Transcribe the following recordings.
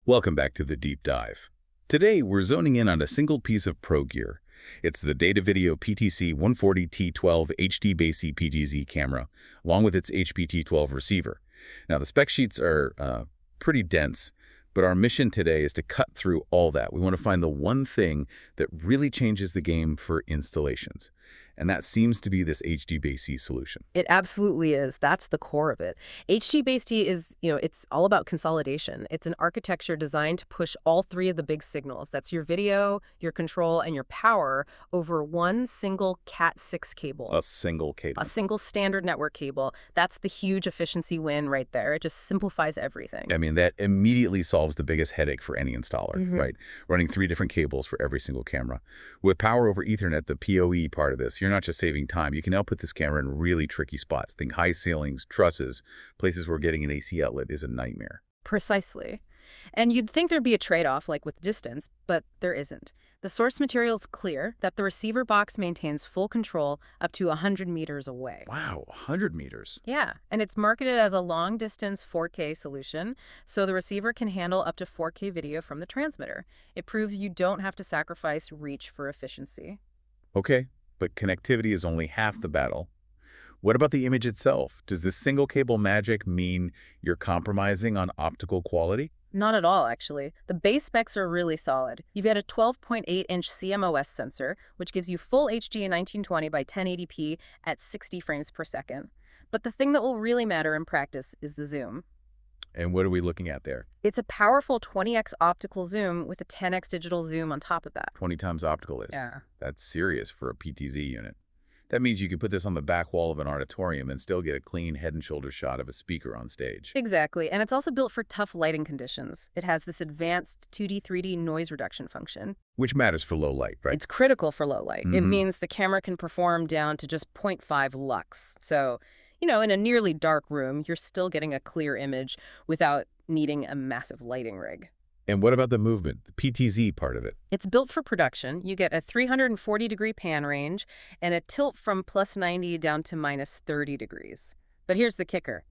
Welcome back to the Deep Dive. Today, we're zoning in on a single piece of pro gear. It's the Datavideo PTC-140T-12 HDBaseT PTZ camera, along with its HBT-12 receiver. Now, the spec sheets are pretty dense, but our mission today is to cut through all that. We want to find the one thing that really changes the game for installations. And that seems to be this HDBaseT solution. It absolutely is. That's the core of it. HDBaseT is, it's all about consolidation. It's an architecture designed to push all three of the big signals. That's your video, your control, and your power over one single Cat6 cable. A single cable. A single standard network cable. That's the huge efficiency win right there. It just simplifies everything. I mean, that immediately solves the biggest headache for any installer, right? Running 3 different cables for every single camera. With power over Ethernet, the PoE part of this, you're not just saving time. You can output this camera in really tricky spots. Think high ceilings, trusses, places where getting an AC outlet is a nightmare. Precisely. And you'd think there'd be a trade-off like with distance, but there isn't. The source material is clear that the receiver box maintains full control up to 100 meters away. Wow, 100 meters. Yeah, and it's marketed as a long-distance 4K solution, so the receiver can handle up to 4K video from the transmitter. It proves you don't have to sacrifice reach for efficiency. Okay, but connectivity is only half the battle. What about the image itself? Does this single cable magic mean you're compromising on optical quality? Not at all, actually. The base specs are really solid. You've got a 12.8-inch CMOS sensor, which gives you full HD in 1920 by 1080p at 60 frames per second. But the thing that will really matter in practice is the zoom. And what are we looking at there? It's a powerful 20x optical zoom with a 10x digital zoom on top of that. 20 times optical is. Yeah. That's serious for a PTZ unit. That means you could put this on the back wall of an auditorium and still get a clean head and shoulders shot of a speaker on stage. Exactly, and it's also built for tough lighting conditions. It has this advanced 2D, 3D noise reduction function. Which matters for low light, right? It's critical for low light. It means the camera can perform down to just 0.5 lux. So, in a nearly dark room, you're still getting a clear image without needing a massive lighting rig. And what about the movement, the PTZ part of it? It's built for production. You get a 340-degree pan range and a tilt from +90 down to -30 degrees. But here's the kicker.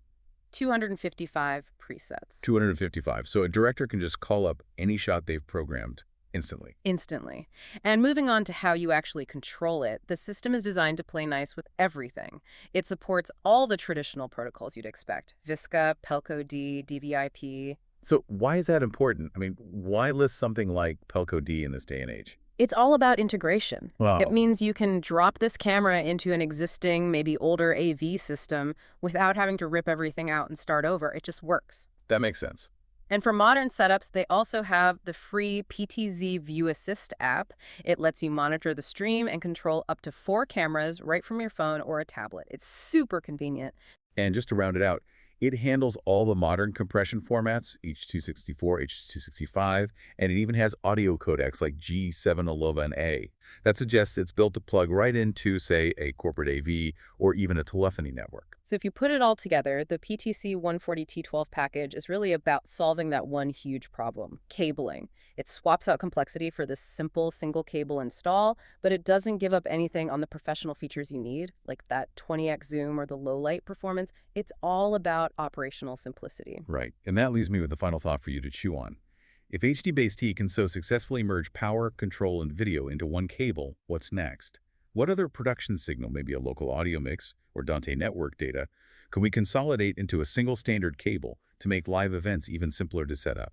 255 presets. 255. So a director can just call up any shot they've programmed instantly. Instantly. And moving on to how you actually control it, the system is designed to play nice with everything. It supports all the traditional protocols you'd expect. VSCA, Pelco-D, DVI-P. So why is that important? I mean, why list something like Pelco-D in this day and age? It's all about integration. Wow. It means you can drop this camera into an existing, maybe older AV system without having to rip everything out and start over. It just works. That makes sense. And for modern setups, they also have the free PTZ View Assist app. It lets you monitor the stream and control up to 4 cameras right from your phone or a tablet. It's super convenient. And just to round it out, it handles all the modern compression formats, H.264, H.265, and it even has audio codecs like G711A. That suggests it's built to plug right into, say, a corporate AV or even a telephony network. So if you put it all together, the PTC-140T-12 package is really about solving that one huge problem, cabling. It swaps out complexity for this simple single cable install, but it doesn't give up anything on the professional features you need, like that 20x zoom or the low light performance. It's all about operational simplicity. Right. And that leaves me with a final thought for you to chew on. If HDBaseT can so successfully merge power, control, and video into one cable, what's next? What other production signal, maybe a local audio mix or Dante network data, can we consolidate into a single standard cable to make live events even simpler to set up?